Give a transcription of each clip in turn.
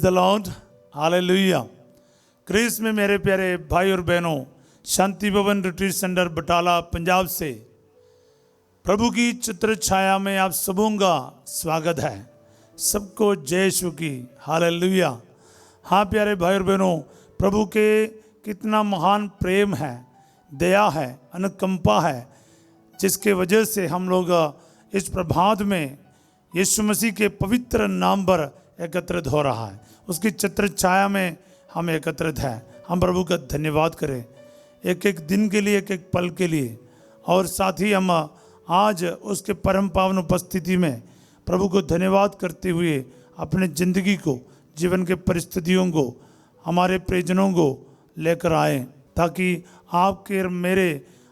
The Lord, hallelujah. Chris में मेरे प्यारे भाई और बहनों, शांति भवन रिट्रीट सेंटर बटाला पंजाब से प्रभु की चित्र छाया में आप सबों का स्वागत है। सबको जय यीशु की, हालेलुया। हाँ प्यारे भाई और बहनों, प्रभु के कितना महान प्रेम है, दया है, अनुकंपा है, जिसके वजह से हम लोग इस प्रभात में यीशु मसीह के पवित्र नाम पर एकत्रित हो रहा है। उसकी चित्र छाया में हम एकत्रित हैं। हम प्रभु का धन्यवाद करें एक एक दिन के लिए, एक एक पल के लिए, और साथ ही हम आज उसके परम पावन उपस्थिति में प्रभु को धन्यवाद करते हुए अपने ज़िंदगी को, जीवन के परिस्थितियों को, हमारे प्रियजनों को लेकर आए, ताकि आपके मेरे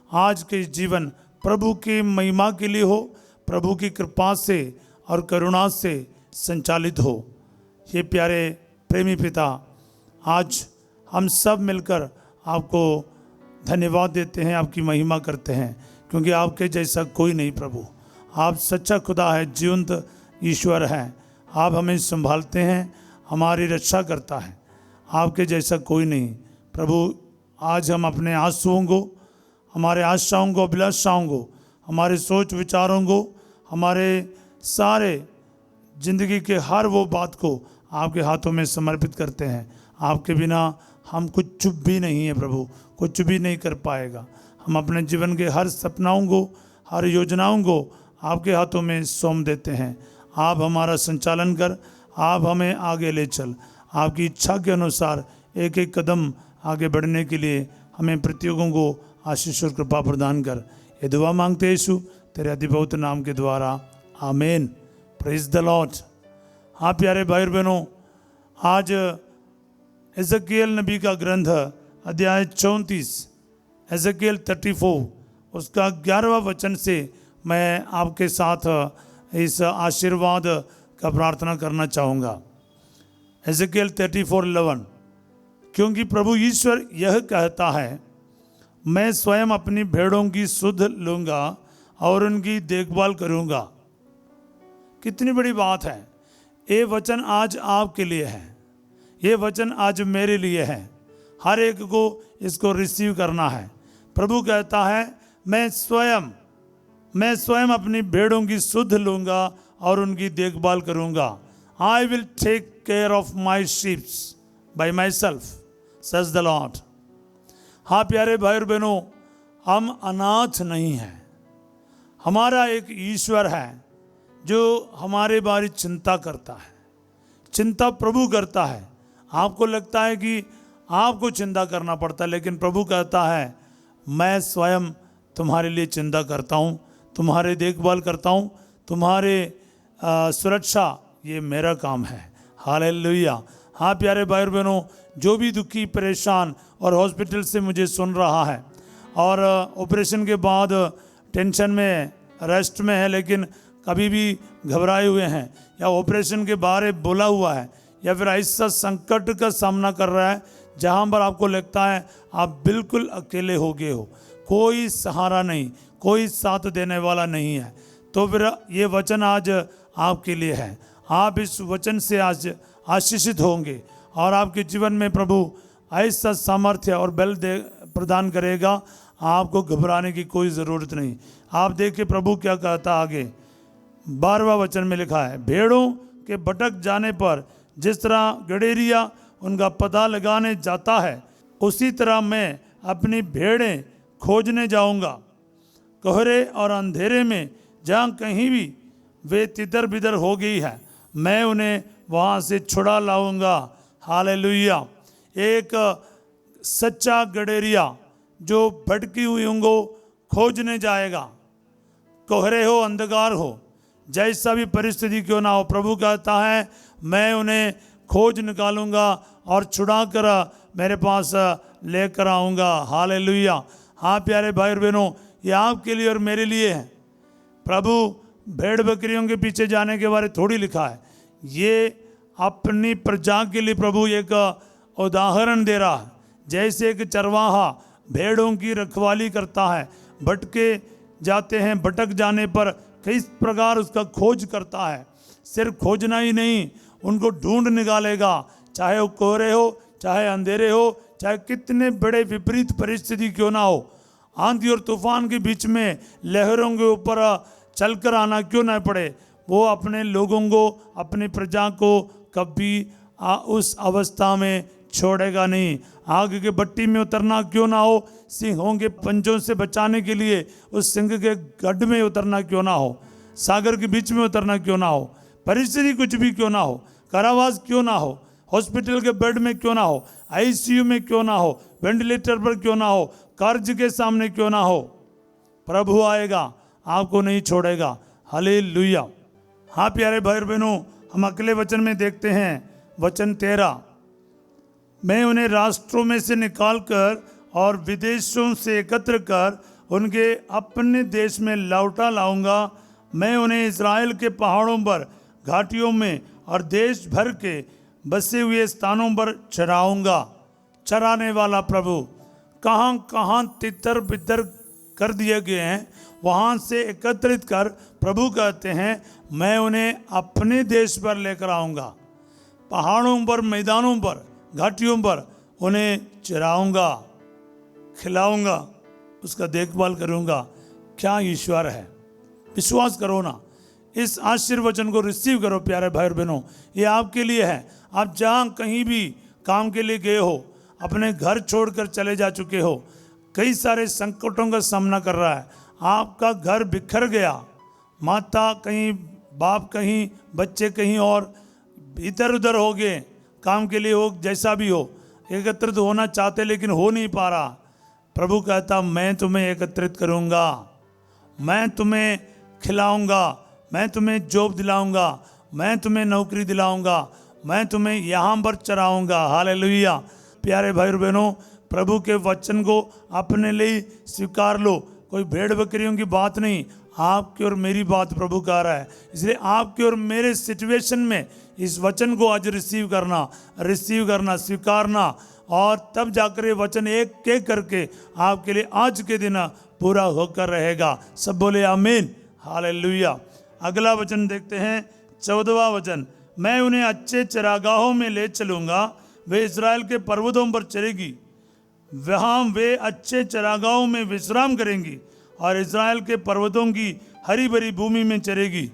आज के जीवन प्रभु की महिमा के लिए हो, प्रभु की कृपा से और करुणा से संचालित हो। ये प्यारे प्रेमी पिता, आज हम सब मिलकर आपको धन्यवाद देते हैं, आपकी महिमा करते हैं, क्योंकि आपके जैसा कोई नहीं प्रभु। आप सच्चा खुदा है, जीवंत ईश्वर हैं। आप हमें संभालते हैं, हमारी रक्षा करता है। आपके जैसा कोई नहीं प्रभु। आज हम अपने आंसुओं को, हमारे आशाओं को, अभिलाषाओं को, हमारे सोच विचारों को, हमारे सारे ज़िंदगी के हर वो बात को आपके हाथों में समर्पित करते हैं। आपके बिना हम कुछ भी नहीं है प्रभु, कुछ भी नहीं कर पाएगा। हम अपने जीवन के हर सपनाओं को, हर योजनाओं को आपके हाथों में सौंप देते हैं। आप हमारा संचालन कर, आप हमें आगे ले चल। आपकी इच्छा के अनुसार एक एक कदम आगे बढ़ने के लिए हमें प्रत्येकों को आशीष और कृपा प्रदान कर। ये दुआ मांगते हैं यीशु तेरे अधिपवित्र नाम के द्वारा, आमीन। Praise the Lord. हाँ प्यारे भाई और बहनों, आज एजेकियल नबी का ग्रंथ अध्याय 34, एजेकियल 34, उसका 11वां वचन से मैं आपके साथ इस आशीर्वाद का प्रार्थना करना चाहूँगा। एजेकियल 34:11, क्योंकि प्रभु ईश्वर यह कहता है, मैं स्वयं अपनी भेड़ों की सुध लूँगा और उनकी देखभाल करूँगा। कितनी बड़ी बात है। ये वचन आज आपके लिए है, ये वचन आज मेरे लिए है। हर एक को इसको रिसीव करना है। प्रभु कहता है, मैं स्वयं अपनी भेड़ों की सुध लूँगा और उनकी देखभाल करूँगा। I will take care of my sheeps by myself, saith the Lord. हाँ प्यारे भाई और बहनों, हम अनाथ नहीं हैं। हमारा एक ईश्वर है जो हमारे बारे चिंता करता है। चिंता प्रभु करता है। आपको लगता है कि आपको चिंता करना पड़ता है, लेकिन प्रभु कहता है, मैं स्वयं तुम्हारे लिए चिंता करता हूँ, तुम्हारे देखभाल करता हूँ, तुम्हारे सुरक्षा ये मेरा काम है। हालेलुया। हाँ प्यारे भाई और बहनों, जो भी दुखी, परेशान और हॉस्पिटल से मुझे सुन रहा है और ऑपरेशन के बाद टेंशन में, रेस्ट में है, लेकिन कभी भी घबराए हुए हैं, या ऑपरेशन के बारे बोला हुआ है, या फिर ऐसा संकट का सामना कर रहा है जहां पर आपको लगता है आप बिल्कुल अकेले हो गए हो, कोई सहारा नहीं, कोई साथ देने वाला नहीं है, तो फिर ये वचन आज आपके लिए है। आप इस वचन से आज आशीषित होंगे और आपके जीवन में प्रभु ऐसा सामर्थ्य और बल प्रदान करेगा। आपको घबराने की कोई ज़रूरत नहीं। आप देखिए प्रभु क्या कहता आगे, 12वां वचन में लिखा है, भेड़ों के भटक जाने पर जिस तरह गडेरिया उनका पता लगाने जाता है, उसी तरह मैं अपनी भेड़ें खोजने जाऊंगा। कोहरे और अंधेरे में जहाँ कहीं भी वे तितर बितर हो गई है, मैं उन्हें वहाँ से छुड़ा लाऊंगा। हालेलुया। एक सच्चा गडेरिया जो भटकी हुई उनको खोजने जाएगा। कोहरे हो, अंधकार हो, जैसा भी परिस्थिति क्यों ना हो, प्रभु कहता है, मैं उन्हें खोज निकालूंगा और छुड़ा कर मेरे पास लेकर आऊँगा। हालेलुया। हाँ प्यारे भाई और बहनों, ये आपके लिए और मेरे लिए है। प्रभु भेड़ बकरियों के पीछे जाने के बारे थोड़ी लिखा है, ये अपनी प्रजा के लिए प्रभु एक उदाहरण दे रहा है। जैसे एक चरवाहा भेड़ों की रखवाली करता है, भटके जाते हैं, भटक जाने पर किस प्रकार उसका खोज करता है। सिर्फ खोजना ही नहीं, उनको ढूंढ निकालेगा, चाहे वो कोहरे हो, चाहे अंधेरे हो, चाहे कितने बड़े विपरीत परिस्थिति क्यों ना हो, आंधी और तूफान के बीच में लहरों के ऊपर चलकर आना क्यों ना पड़े, वो अपने लोगों को, अपनी प्रजा को कभी उस अवस्था में छोड़ेगा नहीं। आग के भट्टी में उतरना क्यों ना हो, सिंहों के पंजों से बचाने के लिए उस सिंह के गड्ढ में उतरना क्यों ना हो, सागर के बीच में उतरना क्यों ना हो, परिस्थिति कुछ भी क्यों ना हो, कारावास क्यों ना हो, हॉस्पिटल के बेड में क्यों ना हो, आईसीयू में क्यों ना हो, वेंटिलेटर पर क्यों ना हो, कर्ज के सामने क्यों ना हो, प्रभु आएगा, आपको नहीं छोड़ेगा। हालेलुया। हाँ प्यारे भाई बहनों, हम अगले वचन में देखते हैं, वचन 13, मैं उन्हें राष्ट्रों में से निकालकर और विदेशों से एकत्र कर उनके अपने देश में लौटा लाऊंगा। मैं उन्हें इज़राइल के पहाड़ों पर, घाटियों में और देश भर के बसे हुए स्थानों पर चराऊंगा। चराने वाला प्रभु, कहाँ कहाँ तितर बितर कर दिए गए हैं, वहाँ से एकत्रित कर प्रभु कहते हैं मैं उन्हें अपने देश पर लेकर आऊँगा। पहाड़ों पर, मैदानों पर, घाटियों पर उन्हें चराऊंगा, खिलाऊंगा, उसका देखभाल करूंगा। क्या ईश्वर है। विश्वास करो ना, इस आशीर्वचन को रिसीव करो प्यारे भाई और बहनों, ये आपके लिए है। आप जहाँ कहीं भी काम के लिए गए हो, अपने घर छोड़कर चले जा चुके हो, कई सारे संकटों का सामना कर रहा है, आपका घर बिखर गया, माता कहीं, बाप कहीं, बच्चे कहीं और इधर उधर हो गए, काम के लिए हो, जैसा भी हो, एकत्रित होना चाहते लेकिन हो नहीं पा रहा। प्रभु कहता मैं तुम्हें एकत्रित करूंगा, मैं तुम्हें खिलाऊंगा, मैं तुम्हें जॉब दिलाऊंगा, मैं तुम्हें नौकरी दिलाऊंगा, मैं तुम्हें यहाँ पर चराऊंगा। हालेलुया। प्यारे भाई और बहनों, प्रभु के वचन को अपने लिए स्वीकार लो। कोई भेड़ बकरियों की बात नहीं, आपकी और मेरी बात प्रभु कह रहा है। इसलिए आपके और मेरे सिचुएशन में इस वचन को आज रिसीव करना, स्वीकारना, और तब जाकर ये वचन एक एक करके आपके लिए आज के दिन पूरा होकर रहेगा। सब बोले आमीन। हालेलुया। अगला वचन देखते हैं, 14वां वचन, मैं उन्हें अच्छे चरागाहों में ले चलूँगा, वे इज़राइल के पर्वतों पर चरेगी, वहाँ वे अच्छे चरागाहों में विश्राम करेंगी और इज़राइल के पर्वतों की हरी भरी भूमि में चरेगी।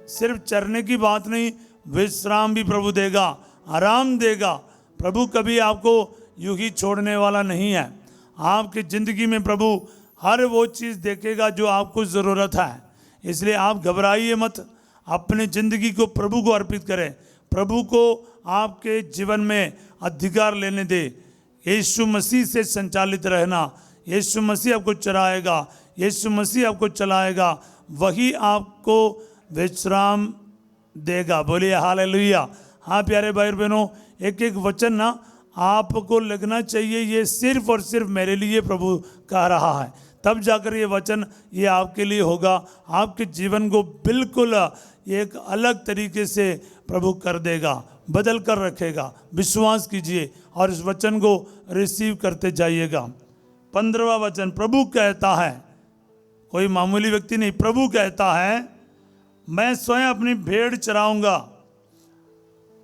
सिर्फ चरने की बात नहीं, विश्राम भी प्रभु देगा, आराम देगा। प्रभु कभी आपको यूं ही छोड़ने वाला नहीं है। आपकी ज़िंदगी में प्रभु हर वो चीज़ देखेगा जो आपको ज़रूरत है। इसलिए आप घबराइए मत, अपनी ज़िंदगी को प्रभु को अर्पित करें, प्रभु को आपके जीवन में अधिकार लेने दे। यीशु मसीह से संचालित रहना, यीशु मसीह आपको चराएगा, यीशु मसीह आपको चलाएगा, वही आपको विश्राम देगा। बोलिए हालेलुया। हाँ प्यारे भाई बहनों, एक एक वचन ना आपको लगना चाहिए ये सिर्फ और सिर्फ मेरे लिए प्रभु कह रहा है, तब जाकर ये वचन ये आपके लिए होगा, आपके जीवन को बिल्कुल एक अलग तरीके से प्रभु कर देगा, बदल कर रखेगा। विश्वास कीजिए और इस वचन को रिसीव करते जाइएगा। 15वां वचन, प्रभु कहता है, कोई मामूली व्यक्ति नहीं, प्रभु कहता है मैं स्वयं अपनी भेड़ चराऊंगा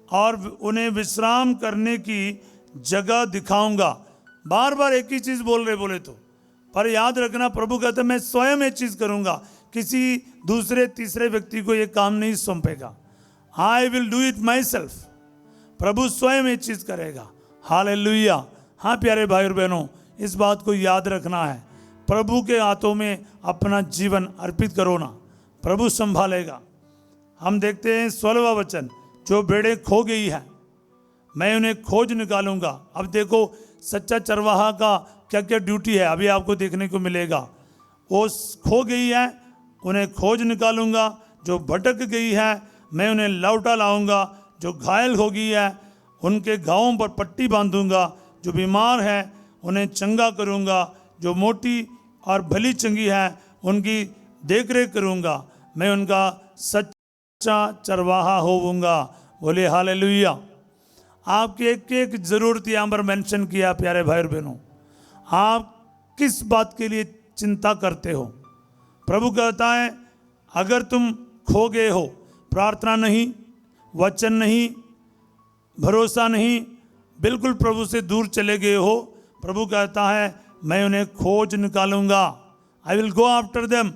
और उन्हें विश्राम करने की जगह दिखाऊंगा। बार बार एक ही चीज़ बोले तो, पर याद रखना प्रभु कहता है मैं स्वयं ये चीज़ करूंगा, किसी दूसरे तीसरे व्यक्ति को ये काम नहीं सौंपेगा। I will do it myself. प्रभु स्वयं ये चीज़ करेगा। हालेलुया। हाँ प्यारे भाई और बहनों, इस बात को याद रखना है, प्रभु के हाथों में अपना जीवन अर्पित करो ना, प्रभु संभालेगा। हम देखते हैं 16वां वचन, जो भेड़ें खो गई हैं मैं उन्हें खोज निकालूंगा। अब देखो सच्चा चरवाहा का क्या क्या ड्यूटी है, अभी आपको देखने को मिलेगा। वो खो गई है, उन्हें खोज निकालूंगा। जो भटक गई है मैं उन्हें लौटा लाऊंगा। जो घायल हो गई है उनके घावों पर पट्टी बांधूंगा। जो बीमार है उन्हें चंगा करूंगा। जो मोटी और भली चंगी है उनकी देखरेख करूंगा। मैं उनका सच्चा चरवाहा होऊंगा। बोले हालेलुया। आपकी एक एक ज़रूरत यहाँ पर मेंशन किया। प्यारे भाई और बहनों, आप किस बात के लिए चिंता करते हो? प्रभु कहता है अगर तुम खो गए हो, प्रार्थना नहीं, वचन नहीं, भरोसा नहीं, बिल्कुल प्रभु से दूर चले गए हो, प्रभु कहता है मैं उन्हें खोज निकालूंगा। I will go after them,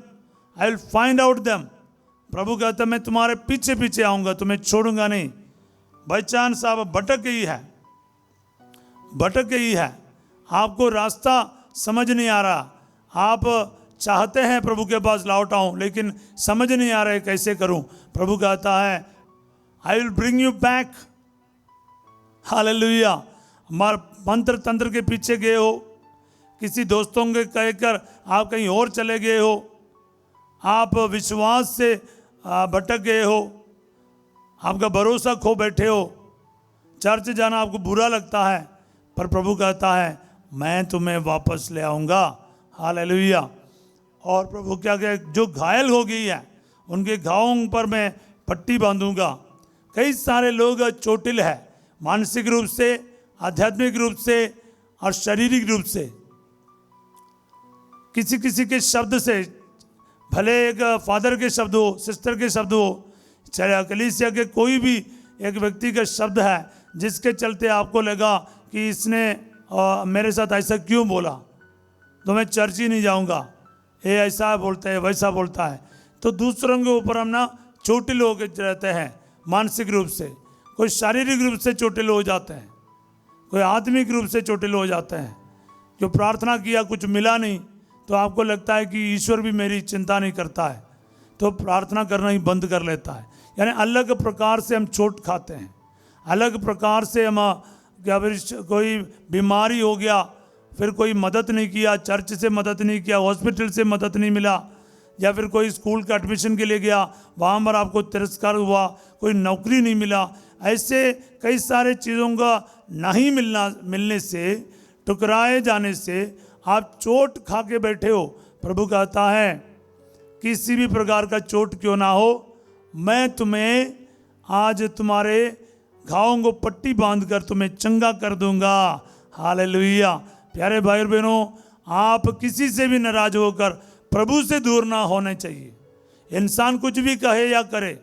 I will find out them. प्रभु कहता है मैं तुम्हारे पीछे पीछे आऊँगा, तुम्हें छोड़ूंगा नहीं। बाई चांस आप भटक गई है, भटक गई है, आपको रास्ता समझ नहीं आ रहा, आप चाहते हैं प्रभु के पास लौट आऊं, लेकिन समझ नहीं आ रहा है कैसे करूं। प्रभु कहता है I will bring you back. Hallelujah. हमारे मंत्र तंत्र के पीछे गए हो, किसी दोस्तों के कहकर आप कहीं और चले गए हो, आप विश्वास से भटक गए हो, आपका भरोसा खो बैठे हो, चर्च जाना आपको बुरा लगता है, पर प्रभु कहता है मैं तुम्हें वापस ले आऊँगा। हालेलुया। और प्रभु क्या कहे, जो घायल हो गई है उनके घावों पर मैं पट्टी बांधूंगा। कई सारे लोग चोटिल है, मानसिक रूप से, आध्यात्मिक रूप से और शारीरिक रूप से। किसी किसी के शब्द से, भले एक फादर के शब्द हो, सिस्टर के शब्द हो, चाहे कलीसिया के कोई भी एक व्यक्ति का शब्द है जिसके चलते आपको लगा कि इसने मेरे साथ ऐसा क्यों बोला, तो मैं चर्च ही नहीं जाऊंगा, ये ऐसा बोलता है, वैसा बोलता है। तो दूसरों के ऊपर हम ना चोटिल हो के रहते हैं मानसिक रूप से, कोई शारीरिक रूप से चोटिल हो जाते हैं, कोई आत्मिक रूप से चोटिल हो जाते हैं। जो प्रार्थना किया कुछ मिला नहीं, तो आपको लगता है कि ईश्वर भी मेरी चिंता नहीं करता है, तो प्रार्थना करना ही बंद कर लेता है। यानी अलग प्रकार से हम चोट खाते हैं, अलग प्रकार से हम क्या फिर कोई बीमारी हो गया, फिर कोई मदद नहीं किया, चर्च से मदद नहीं किया, हॉस्पिटल से मदद नहीं मिला, या फिर कोई स्कूल का एडमिशन के लिए गया, वहाँ पर आपको तिरस्कार हुआ, कोई नौकरी नहीं मिला, ऐसे कई सारे चीज़ों का नहीं मिलने से, ठुकराए जाने से आप चोट खा के बैठे हो। प्रभु कहता है किसी भी प्रकार का चोट क्यों ना हो, मैं तुम्हें आज तुम्हारे घावों को पट्टी बांधकर तुम्हें चंगा कर दूंगा। हालेलुया। प्यारे भाई और बहनों, आप किसी से भी नाराज होकर प्रभु से दूर ना होने चाहिए। इंसान कुछ भी कहे या करे,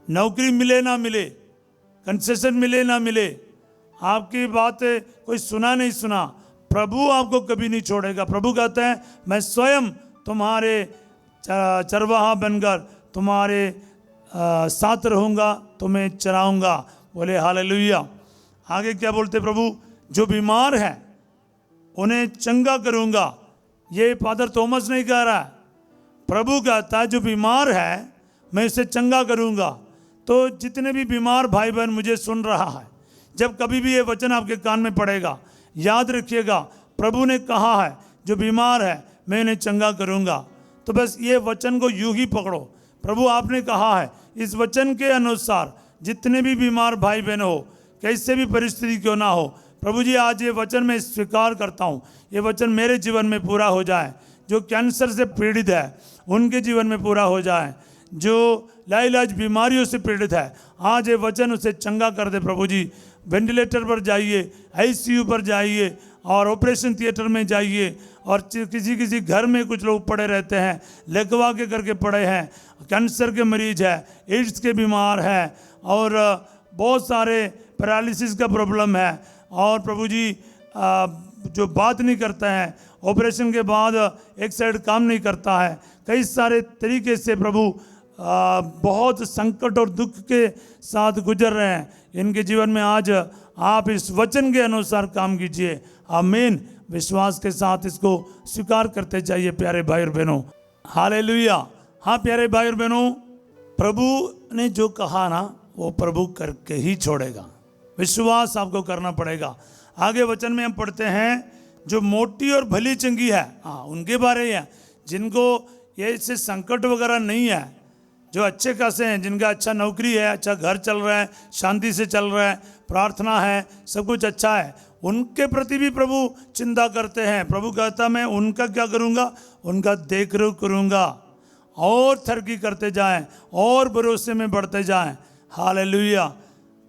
नौकरी मिले ना मिले, कंसेशन मिले ना मिले, आपकी बात कोई सुना नहीं सुना, प्रभु आपको कभी नहीं छोड़ेगा। प्रभु कहते हैं मैं स्वयं तुम्हारे चरवाहा बनकर तुम्हारे साथ रहूँगा, तुम्हें चराऊँगा। बोले हालेलुया। आगे क्या बोलते प्रभु, जो बीमार है उन्हें चंगा करूँगा। ये फादर थॉमस नहीं कह रहा है, प्रभु कहता है जो बीमार है मैं उसे चंगा करूँगा। तो जितने भी बीमार भाई बहन मुझे सुन रहा है, जब कभी भी ये वचन आपके कान में पड़ेगा, याद रखिएगा प्रभु ने कहा है जो बीमार है मैं उन्हें चंगा करूँगा। तो बस ये वचन को यूं ही पकड़ो। प्रभु आपने कहा है, इस वचन के अनुसार जितने भी बीमार भाई बहन हो, कैसे भी परिस्थिति क्यों ना हो, प्रभु जी आज ये वचन मैं स्वीकार करता हूँ, ये वचन मेरे जीवन में पूरा हो जाए। जो कैंसर से पीड़ित है उनके जीवन में पूरा हो जाए, जो लाइलाज बीमारियों से पीड़ित है आज ये वचन उसे चंगा कर दे। प्रभु जी वेंटिलेटर पर जाइए, आईसीयू पर जाइए और ऑपरेशन थिएटर में जाइए, और किसी किसी घर में कुछ लोग पड़े रहते हैं, लकवा के करके पड़े हैं, कैंसर के मरीज है, एड्स के बीमार हैं, और बहुत सारे पैरालिसिस का प्रॉब्लम है, और प्रभु जी जो बात नहीं करता है, ऑपरेशन के बाद एक साइड काम नहीं करता है, कई सारे तरीके से प्रभु बहुत संकट और दुख के साथ गुजर रहे हैं, इनके जीवन में आज आप इस वचन के अनुसार काम कीजिए। आमीन। विश्वास के साथ इसको स्वीकार करते जाइए प्यारे भाई और बहनों। हालेलुया। हाँ प्यारे भाई और बहनों, प्रभु ने जो कहा ना वो प्रभु करके ही छोड़ेगा, विश्वास आपको करना पड़ेगा। आगे वचन में हम पढ़ते हैं जो मोटी और भली चंगी है, हाँ उनके बारे में, जिनको ये इससे संकट वगैरह नहीं है, जो अच्छे खासे हैं, जिनका अच्छा नौकरी है, अच्छा घर चल रहा है, शांति से चल रहा है, प्रार्थना है, सब कुछ अच्छा है, उनके प्रति भी प्रभु चिंता करते हैं। प्रभु कहता मैं उनका क्या करूँगा, उनका देख रेख करूँगा, और तरक्की करते जाएं और भरोसे में बढ़ते जाएं। हालेलुया।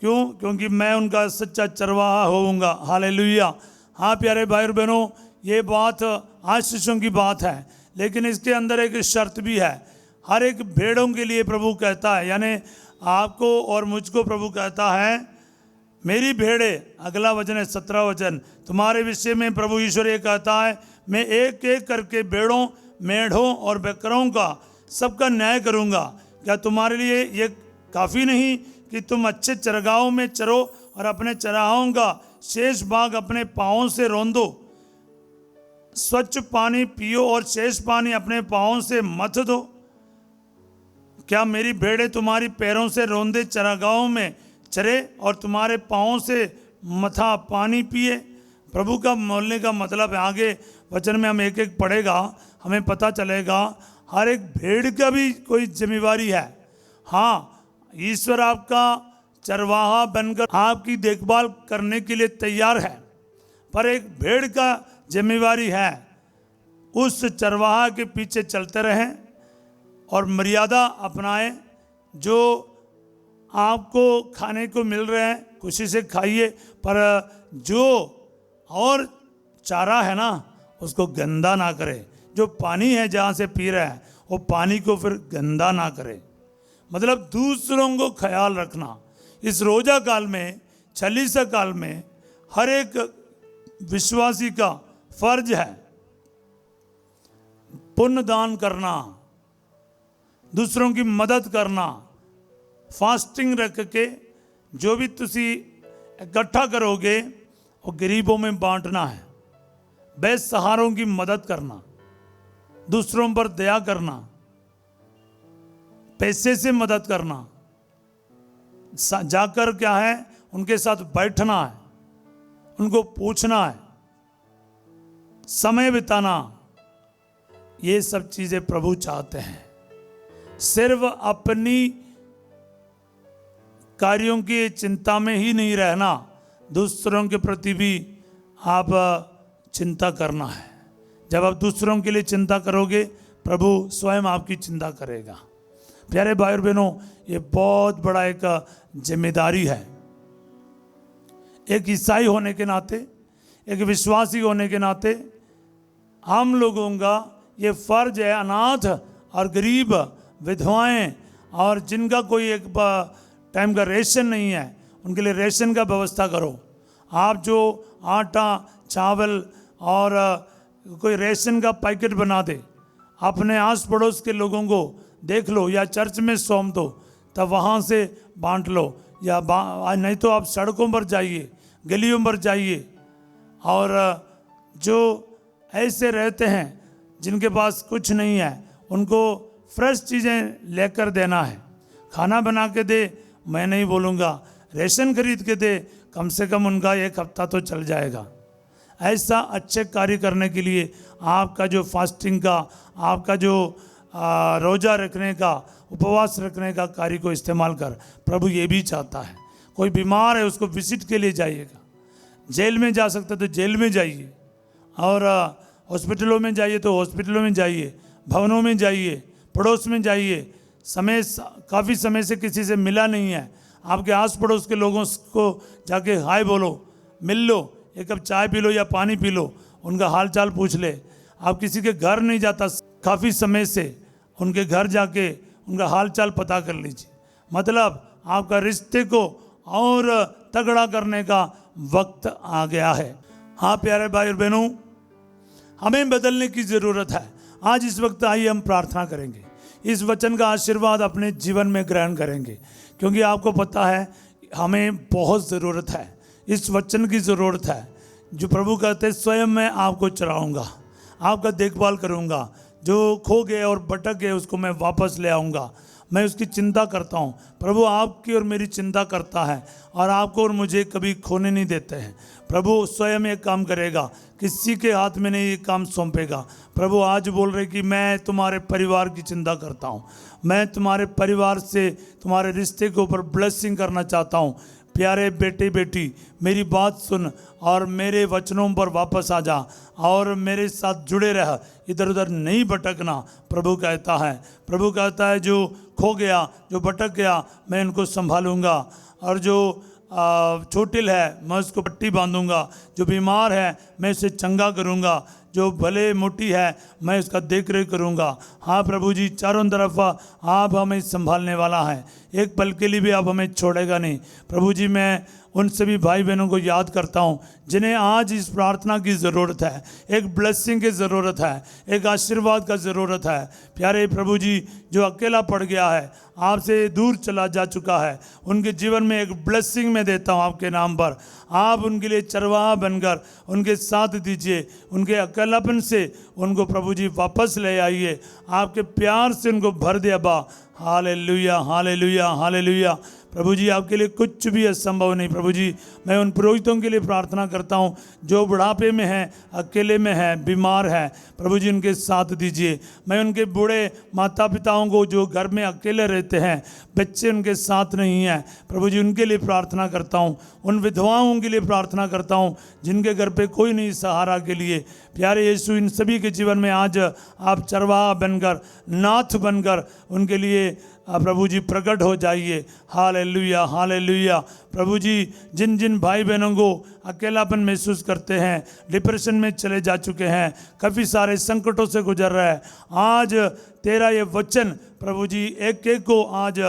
क्यों? क्योंकि मैं उनका सच्चा चरवाहा होऊंगा। हालेलुया। हाँ प्यारे भाई और बहनों, ये बात आशीषों की बात है, लेकिन इसके अंदर एक शर्त भी है। हर एक भेड़ों के लिए प्रभु कहता है, यानी आपको और मुझको प्रभु कहता है मेरी भेड़े, अगला वचन है 17 वचन, तुम्हारे विषय में प्रभु ईश्वर ये कहता है, मैं एक एक करके भेड़ों, मेढ़ों और बकरों का सबका न्याय करूंगा। क्या तुम्हारे लिए ये काफ़ी नहीं कि तुम अच्छे चरगाहों में चरो और अपने चराहों का शेष भाग अपने पाँवों से रौंदो? स्वच्छ पानी पियो और शेष पानी अपने पाँवों से मथ दो। क्या मेरी भेड़ें तुम्हारी पैरों से रौंदे चरागाहों में चरे और तुम्हारे पाँवों से मथा पानी पिए? प्रभु का बोलने का मतलब है, आगे वचन में हम एक एक पढ़ेगा, हमें पता चलेगा हर एक भेड़ का भी कोई जिम्मेवारी है। हाँ, ईश्वर आपका चरवाहा बनकर आपकी देखभाल करने के लिए तैयार है, पर एक भेड़ का जिम्मेवारी है, उस चरवाहा के पीछे चलते रहें और मर्यादा अपनाएं। जो आपको खाने को मिल रहे हैं खुशी से खाइए, पर जो और चारा है ना उसको गंदा ना करें। जो पानी है जहाँ से पी रहे हैं वो पानी को फिर गंदा ना करें। मतलब दूसरों को ख्याल रखना। इस रोजा काल में, चालीसा काल में हर एक विश्वासी का फर्ज है पुण्य दान करना, दूसरों की मदद करना, फास्टिंग रख के जो भी तुसी इकट्ठा करोगे वो गरीबों में बांटना है, बेसहारों की मदद करना, दूसरों पर दया करना, पैसे से मदद करना, जाकर क्या है उनके साथ बैठना है, उनको पूछना है, समय बिताना, ये सब चीजें प्रभु चाहते हैं। सिर्फ अपनी कार्यों की चिंता में ही नहीं रहना, दूसरों के प्रति भी आप चिंता करना है। जब आप दूसरों के लिए चिंता करोगे प्रभु स्वयं आपकी चिंता करेगा। प्यारे भाई और बहनों, ये बहुत बड़ा एक जिम्मेदारी है। एक ईसाई होने के नाते, एक विश्वासी होने के नाते हम लोगों का ये फर्ज है, अनाथ और गरीब, विधवाएं और जिनका कोई एक टाइम का रेशन नहीं है उनके लिए रेशन का व्यवस्था करो। आप जो आटा, चावल और कोई रेशन का पैकेट बना दे, अपने आस पड़ोस के लोगों को देख लो या चर्च में सौंप दो, तब वहाँ से बांट लो। या नहीं तो आप सड़कों पर जाइए, गलियों पर जाइए, और जो ऐसे रहते हैं जिनके पास कुछ नहीं है उनको फ्रेश चीज़ें लेकर देना है। खाना बना के दे, मैं नहीं बोलूँगा, रेशन खरीद के दे, कम से कम उनका एक हफ्ता तो चल जाएगा। ऐसा अच्छे कार्य करने के लिए आपका जो फास्टिंग का, आपका जो रोज़ा रखने का, उपवास रखने का कार्य को इस्तेमाल कर। प्रभु ये भी चाहता है, कोई बीमार है उसको विजिट के लिए जाइएगा, जेल में जा सकते तो जेल में जाइए, और हॉस्पिटलों में जाइए तो हॉस्पिटलों में जाइए, भवनों में जाइए, पड़ोस में जाइए। काफ़ी समय से किसी से मिला नहीं है, आपके आस पड़ोस के लोगों को जाके हाय बोलो, मिल लो, एक कप चाय पी लो या पानी पी लो, उनका हाल चाल पूछ ले। आप किसी के घर नहीं जाता काफ़ी समय से, उनके घर जाके उनका हाल चाल पता कर लीजिए। मतलब आपका रिश्ते को और तगड़ा करने का वक्त आ गया है। हाँ प्यारे भाई और बहनों, हमें बदलने की ज़रूरत है। आज इस वक्त आइए हम प्रार्थना करेंगे, इस वचन का आशीर्वाद अपने जीवन में ग्रहण करेंगे, क्योंकि आपको पता है हमें बहुत ज़रूरत है, इस वचन की ज़रूरत है। जो प्रभु कहते हैं, स्वयं मैं आपको चराऊँगा, आपका देखभाल करूँगा, जो खो गए और भटक गए उसको मैं वापस ले आऊँगा, मैं उसकी चिंता करता हूँ। प्रभु आपकी और मेरी चिंता करता है और आपको और मुझे कभी खोने नहीं देते हैं। प्रभु स्वयं ये काम करेगा, किसी के हाथ में नहीं ये काम सौंपेगा। प्रभु आज बोल रहे कि मैं तुम्हारे परिवार की चिंता करता हूँ, मैं तुम्हारे परिवार से, तुम्हारे रिश्ते के ऊपर ब्लेसिंग करना चाहता हूँ। प्यारे बेटे बेटी, मेरी बात सुन और मेरे वचनों पर वापस आ जा और मेरे साथ जुड़े रह, इधर उधर नहीं भटकना। प्रभु कहता है जो खो गया, जो भटक गया, मैं इनको संभालूंगा, और जो चोटिल है मैं उसको पट्टी बांधूंगा, जो बीमार है मैं उसे चंगा करूँगा, जो भले मोटी है मैं उसका देख रेख करूँगा। हाँ प्रभु जी, चारों तरफ आप हमें संभालने वाला है, एक पल के लिए भी आप हमें छोड़ेगा नहीं। प्रभु जी, मैं उन सभी भाई बहनों को याद करता हूँ जिन्हें आज इस प्रार्थना की ज़रूरत है, एक ब्लेसिंग की ज़रूरत है, एक आशीर्वाद का ज़रूरत है। प्यारे प्रभु जी, जो अकेला पड़ गया है, आपसे दूर चला जा चुका है, उनके जीवन में एक ब्लेसिंग मैं देता हूँ आपके नाम पर। आप उनके लिए चरवाहा बनकर उनके साथ दीजिए, उनके अकेलापन से उनको प्रभु जी वापस ले आइए, आपके प्यार से उनको भर दे अब्बा। Hallelujah, hallelujah, hallelujah. प्रभु जी, आपके लिए कुछ भी असंभव नहीं। प्रभु जी, मैं उन पुरोहितों के लिए प्रार्थना करता हूँ जो बुढ़ापे में हैं, अकेले में हैं, बीमार हैं। प्रभु जी, उनके साथ दीजिए। मैं उनके बूढ़े माता पिताओं को जो घर में अकेले रहते हैं, बच्चे उनके साथ नहीं हैं, प्रभु जी उनके लिए प्रार्थना करता हूँ। उन विधवाओं के लिए प्रार्थना करता हूँ जिनके घर पे कोई नहीं सहारा के लिए। प्यारे यीशु, इन सभी के जीवन में आज आप चरवाहा बनकर, नाथ बनकर उनके लिए प्रभु जी प्रकट हो जाइए। Hallelujah, hallelujah. प्रभु जी, जिन जिन भाई बहनों को अकेलापन महसूस करते हैं, डिप्रेशन में चले जा चुके हैं, काफ़ी सारे संकटों से गुजर रहे हैं, आज तेरा ये वचन प्रभु जी एक एक को आज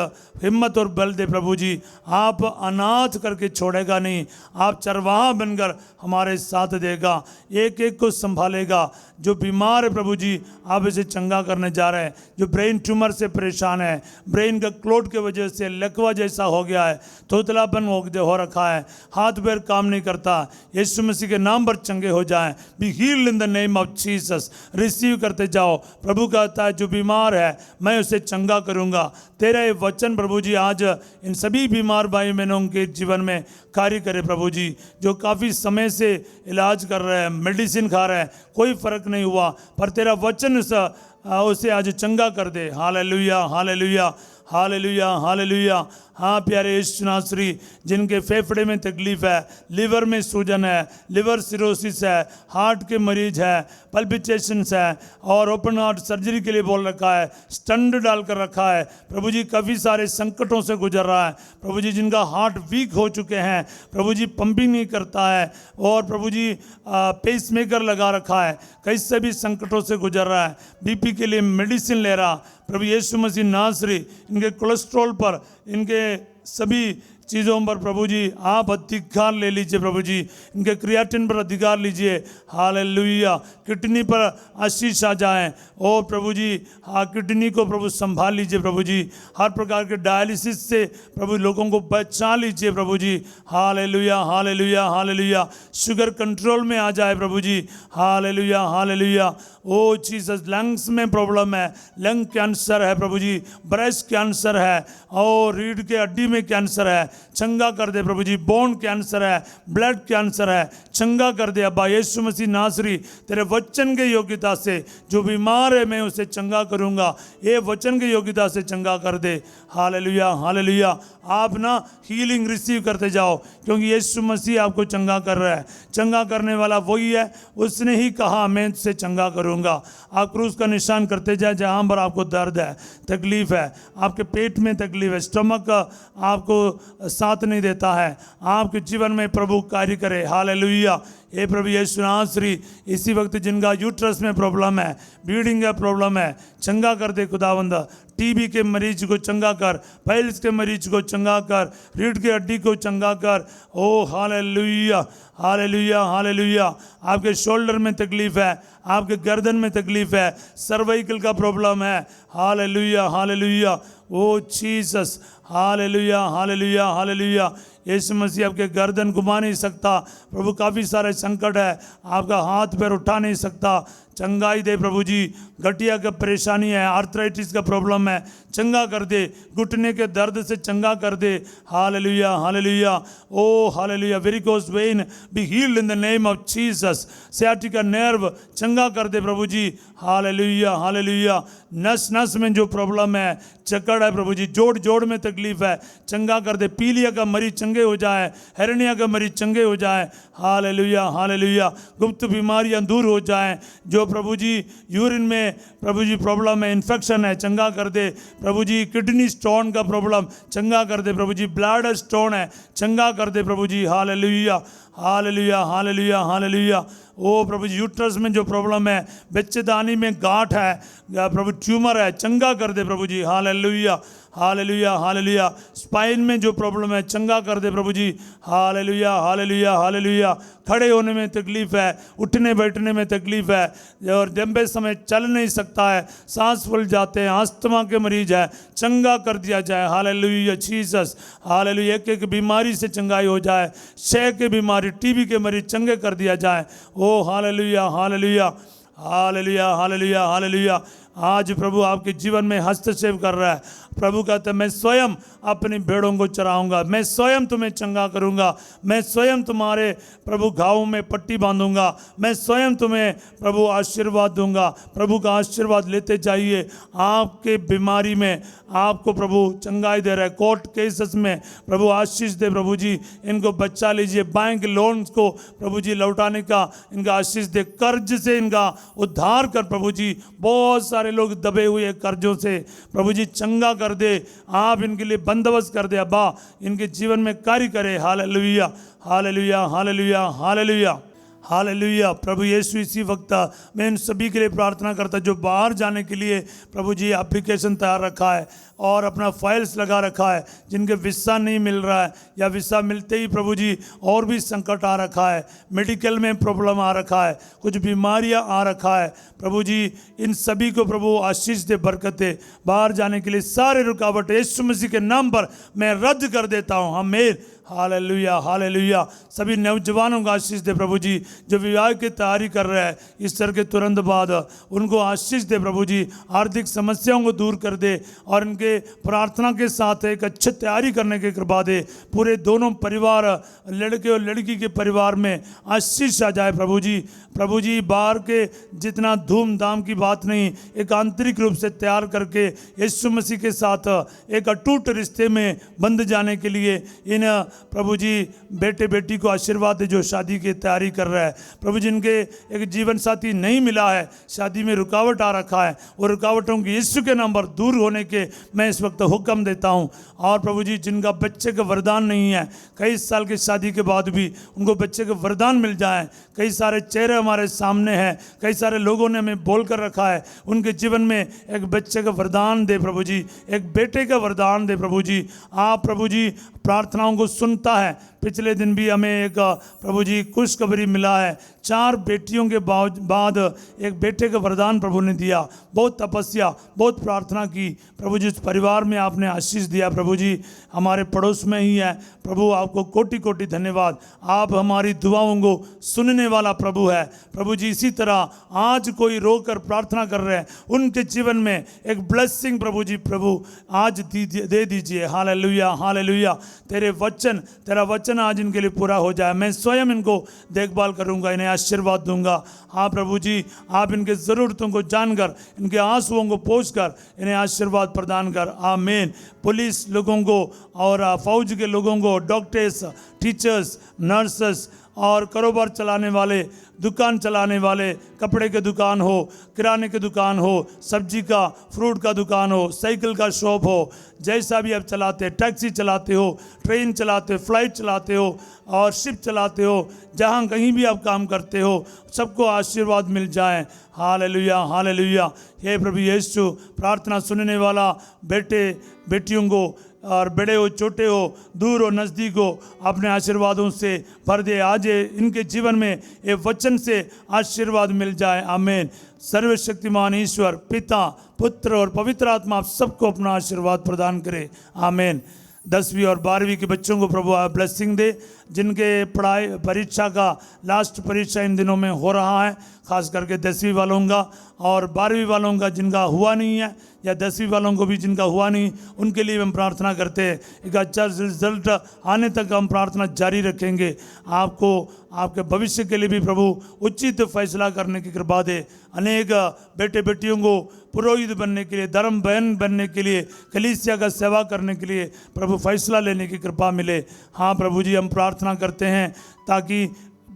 हिम्मत और बल दे। प्रभु जी, आप अनाथ करके छोड़ेगा नहीं, आप चरवाहा बनकर हमारे साथ देगा, एक एक को संभालेगा। जो बीमार है प्रभु जी, आप इसे चंगा करने जा रहे हैं। जो ब्रेन ट्यूमर से परेशान है, ब्रेन का क्लोट की वजह से लकवा जैसा हो गया है, तोतलापन हो रखा है, हाथ पैर काम नहीं करता, यीशु मसीह के नाम पर चंगे हो जाएं। B healed in the name of Jesus. Receive करते जाओ। प्रभु कहता है जो बीमार है मैं उसे चंगा करूंगा। तेरा ये वचन प्रभु जी आज इन सभी बीमार भाई बहनों के जीवन में कार्य करे। प्रभु जी, जो काफ़ी समय से इलाज कर रहे हैं, मेडिसिन खा रहे हैं, कोई फर्क नहीं हुआ, पर तेरा वचन उसे आज चंगा कर दे। Hallelujah, hallelujah, hallelujah, hallelujah. हाँ प्यारे यीशु नासरी, जिनके फेफड़े में तकलीफ है, लिवर में सूजन है, लिवर सिरोसिस है, हार्ट के मरीज है, पल्पिटेशंस है और ओपन हार्ट सर्जरी के लिए बोल रखा है, स्टंट डालकर रखा है। प्रभु जी, काफ़ी सारे संकटों से गुजर रहा है। प्रभु जी, जिनका हार्ट वीक हो चुके हैं, प्रभु जी पंपिंग नहीं करता है और प्रभु जी पेस मेकर लगा रखा है, कई सभी संकटों से गुजर रहा है, बीपी के लिए मेडिसिन ले रहा। प्रभु यीशु मसीह नासरी, इनके कोलेस्ट्रॉल पर, इनके सभी चीज़ों पर प्रभु जी आप अधिकार ले लीजिए। प्रभु जी, इनके क्रिएटिन पर अधिकार लीजिए। हालेलुया। किडनी पर आशीष आ जाए। ओ प्रभु जी, हाँ किडनी को प्रभु संभाल लीजिए। प्रभु जी, हर प्रकार के डायलिसिस से प्रभु लोगों को बचा लीजिए। प्रभु जी, hallelujah, hallelujah, hallelujah. Sugar control में आ जाए प्रभु जी। Hallelujah, hallelujah. ओ जीसस, लंग्स में प्रॉब्लम है, लंग कैंसर है प्रभु जी, ब्रेस्ट कैंसर है और रीढ़ के हड्डी में कैंसर है, चंगा कर दे प्रभु जी। बोन कैंसर है, ब्लड कैंसर है, चंगा कर दे अब्बा यीशु मसीह नासरी। तेरे वचन के योग्यता से जो बीमार है मैं उसे चंगा करूंगा, ये वचन के योग्यता से चंगा कर दे। Hallelujah, hallelujah. आप ना हीलिंग रिसीव करते जाओ, क्योंकि यीशु मसीह आपको चंगा कर रहा है। चंगा करने वाला वही है, उसने ही कहा मैं तुझसे चंगा करूंगा। आप क्रूस का निशान करते जाए, जहाँ पर आपको दर्द है, तकलीफ है, आपके पेट में तकलीफ है, स्टमक आपको साथ नहीं देता है, आपके जीवन में प्रभु कार्य करे। हालेलुया। हे प्रभु यीशु नासरी, इसी वक्त जिनका यूट्रस में प्रॉब्लम है, ब्लीडिंग का प्रॉब्लम है, चंगा कर दे खुदावंद। टीबी के मरीज को चंगा कर, पाइल्स के मरीज को चंगा कर, रीढ़ की हड्डी को चंगा कर। ओ हालेलुया, हालेलुया, हालेलुया। आपके शोल्डर में तकलीफ है, आपके गर्दन में तकलीफ है, सर्वाइकल का प्रॉब्लम है। Hallelujah, hallelujah. ओ Jesus, hallelujah, hallelujah, hallelujah. Yeshu Masih आपके गर्दन घुमा नहीं सकता प्रभु, काफ़ी सारे संकट है, आपका हाथ पैर उठा नहीं सकता, चंगाई दे प्रभु जी। गठिया का परेशानी है, आर्थराइटिस का प्रॉब्लम है, चंगा कर दे। घुटने के दर्द से चंगा कर दे। Hallelujah, hallelujah. ओ hallelujah. Varicose vein be healed in the name of Jesus. Sciatica nerve चंगा कर दे प्रभु जी। Hallelujah, hallelujah. नस नस में जो प्रॉब्लम है, चक्कर है प्रभु जी, जोड़ जोड़ में तकलीफ है, चंगा कर दे। पीलिया का मरीज चंगे हो जाए, हेरनिया का मरीज चंगे हो जाए। Hallelujah, hallelujah. गुप्त बीमारियां दूर हो जाएं। जो प्रभु जी यूरिन में प्रभु जी प्रॉब्लम है, इन्फेक्शन है, चंगा कर दे प्रभु जी। किडनी स्टोन का प्रॉब्लम चंगा कर दे प्रभु जी। ब्लैडर स्टोन है, चंगा कर दे प्रभु जी। Hallelujah, hallelujah hallelujah hallelujah. ओ प्रभु जी, यूट्रस में जो प्रॉब्लम है, बच्चेदानी में गांठ है, या प्रभु ट्यूमर है, चंगा कर दे प्रभु जी। Hallelujah hallelujah hallelujah. स्पाइन में जो प्रॉब्लम है, चंगा कर दे प्रभु जी। Hallelujah hallelujah hallelujah. खड़े होने में तकलीफ है, उठने बैठने में तकलीफ है, और लंबे समय चल नहीं सकता है, सांस फूल जाते हैं, अस्थमा के मरीज है, चंगा कर दिया जाए। Hallelujah Jesus. हालेलुया। एक एक बीमारी से चंगाई हो जाए, क्षय की बीमारी, टीबी के मरीज चंगे कर दिया जाए। ओ hallelujah hallelujah hallelujah hallelujah hallelujah. आज प्रभु आपके जीवन में हस्तक्षेप कर रहा है। प्रभु कहते हैं, मैं स्वयं अपनी भेड़ों को चराऊंगा, मैं स्वयं तुम्हें चंगा करूंगा, मैं स्वयं तुम्हारे प्रभु घावों में पट्टी बांधूंगा, मैं स्वयं तुम्हें प्रभु आशीर्वाद दूंगा। प्रभु का आशीर्वाद लेते जाइए। आपके बीमारी में आपको प्रभु चंगाई दे रहा है। कोर्ट केसेस में प्रभु आशीष दे प्रभु जी, इनको बचा लीजिए। बैंक लोन्स को प्रभु जी लौटाने का इनका आशीष दे। कर्ज से इनका उद्धार कर प्रभु जी। बहुत सारे लोग दबे हुए कर्जों से प्रभु जी चंगा कर दे। आप इनके लिए बंदोबस्त कर दे अब्बा, इनके जीवन में कार्य करे। Hallelujah hallelujah hallelujah hallelujah hallelujah. प्रभु यीशु, इसी वक्त मैं इन सभी के लिए प्रार्थना करता जो बाहर जाने के लिए प्रभु जी एप्लीकेशन तैयार रखा है और अपना फाइल्स लगा रखा है, जिनके वीसा नहीं मिल रहा है या वीसा मिलते ही प्रभु जी और भी संकट आ रखा है, मेडिकल में प्रॉब्लम आ रखा है, कुछ बीमारियां आ रखा है। प्रभु जी इन सभी को प्रभु आशीष दे, बरकत दे। बाहर जाने के लिए सारे रुकावट यीशु मसीह के नाम पर मैं रद्द कर देता हूँ। आमीन। Hallelujah hallelujah. सभी नौजवानों को आशीष दे प्रभु जी, जो विवाह की तैयारी कर रहे हैं, ईस्टर के तुरंत बाद उनको आशीष दे प्रभु जी। आर्थिक समस्याओं को दूर कर दे और इनके प्रार्थना के साथ एक अच्छी तैयारी करने की कृपा दे। पूरे दोनों परिवार, लड़के और लड़की के परिवार में आशीष आ जाए प्रभु जी। प्रभु जी बाहर के जितना धूमधाम की बात नहीं, एक आंतरिक रूप से तैयार करके यीशु मसीह के साथ एक अटूट रिश्ते में बंध जाने के लिए इन प्रभु जी बेटे बेटी को आशीर्वाद दे जो शादी की तैयारी कर रहा है। प्रभु जी इनके एक जीवन साथी नहीं मिला है, शादी में रुकावट आ रखा है, वो रुकावटों की यीशु के नाम पर दूर होने के मैं इस वक्त हुक्म देता हूँ। और प्रभु जी जिनका बच्चे का वरदान नहीं है, कई साल की शादी के बाद भी उनको बच्चे का वरदान मिल जाए। कई सारे चेहरे हमारे सामने हैं, कई सारे लोगों ने हमें बोल कर रखा है, उनके जीवन में एक बच्चे का वरदान दे प्रभु जी, एक बेटे का वरदान दे प्रभु जी। आप प्रभु जी प्रार्थनाओं को सुनता है। पिछले दिन भी हमें एक प्रभु जी खुशखबरी मिला है, 4 बेटियों के बाद एक बेटे का वरदान प्रभु ने दिया। बहुत तपस्या, बहुत प्रार्थना की प्रभु जी, उस परिवार में आपने आशीष दिया प्रभु जी। हमारे पड़ोस में ही है प्रभु, आपको कोटि कोटि धन्यवाद। आप हमारी दुआओं को सुनने वाला प्रभु है प्रभु जी। इसी तरह आज कोई रोकर प्रार्थना कर रहे हैं, उनके जीवन में एक ब्लेसिंग प्रभु जी प्रभु आज दे दीजिए। Hallelujah hallelujah. तेरा वचन आज इनके लिए पूरा हो जाए। मैं स्वयं इनको देखभाल करूंगा, इन्हें आशीर्वाद दूंगा। हाँ प्रभु जी, आप इनके ज़रूरतों को जानकर, इनके आंसुओं को पोंछकर इन्हें आशीर्वाद प्रदान कर। आमीन। पुलिस लोगों को और फौज के लोगों को, डॉक्टर्स, टीचर्स, नर्सेस और कारोबार चलाने वाले, दुकान चलाने वाले, कपड़े के दुकान हो, किराने के दुकान हो, सब्जी का, फ्रूट का दुकान हो, साइकिल का शॉप हो, जैसा भी आप चलाते हैं, टैक्सी चलाते हो, ट्रेन चलाते हो, फ्लाइट चलाते हो और शिप चलाते हो, जहाँ कहीं भी आप काम करते हो, सबको आशीर्वाद मिल जाए। Hallelujah hallelujah. हे प्रभु यीशु, प्रार्थना सुनने वाला बेटे बेटियों को और बड़े हो छोटे हो, दूर हो नज़दीक हो, अपने आशीर्वादों से भर दे। आज इनके जीवन में ये वचन से आशीर्वाद मिल जाए। आमीन। सर्वशक्तिमान ईश्वर पिता, पुत्र और पवित्र आत्मा आप सबको अपना आशीर्वाद प्रदान करे। आमीन। 10वीं और 12वीं के बच्चों को प्रभु आप ब्लेसिंग दे, जिनके पढ़ाई परीक्षा का लास्ट परीक्षा इन दिनों में हो रहा है, खास करके 10वीं वालों का और 12वीं वालों का जिनका हुआ नहीं है, या 10वीं वालों को भी जिनका हुआ नहीं, उनके लिए हम प्रार्थना करते हैं। एक अच्छा रिजल्ट आने तक हम प्रार्थना जारी रखेंगे। आपको आपके भविष्य के लिए भी प्रभु उचित फैसला करने की कृपा दे। अनेक बेटे बेटियों को पुरोहित बनने के लिए, धर्म बहन बनने के लिए, कलीसिया का सेवा करने के लिए प्रभु फैसला लेने की कृपा मिले। हाँ प्रभु जी, हम प्रार्थना करते हैं ताकि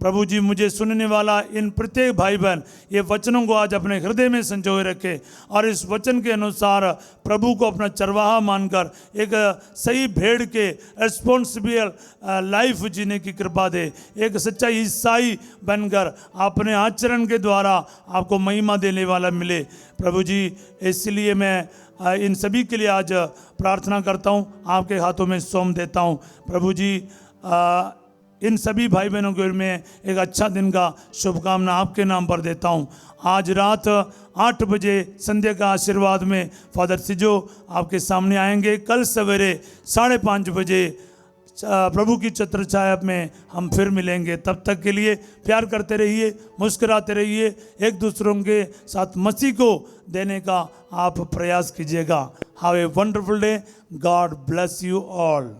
प्रभु जी मुझे सुनने वाला इन प्रत्येक भाई बहन ये वचनों को आज अपने हृदय में संजोए रखे और इस वचन के अनुसार प्रभु को अपना चरवाहा मानकर एक सही भेड़ के रिस्पॉन्सिबल लाइफ जीने की कृपा दे। एक सच्चा ईसाई बनकर अपने आचरण के द्वारा आपको महिमा देने वाला मिले प्रभु जी। इसलिए मैं इन सभी के लिए आज प्रार्थना करता हूँ, आपके हाथों में सौंप देता हूँ प्रभु जी। इन सभी भाई बहनों के मैं एक अच्छा दिन का शुभकामना आपके नाम पर देता हूँ। आज रात 8 बजे संध्या का आशीर्वाद में फादर सिजो आपके सामने आएंगे। कल सवेरे 5:30 बजे प्रभु की छत्र छाया में हम फिर मिलेंगे। तब तक के लिए प्यार करते रहिए, मुस्कुराते रहिए, एक दूसरों के साथ मसीह को देने का आप प्रयास कीजिएगा। Have a wonderful day. God bless you all.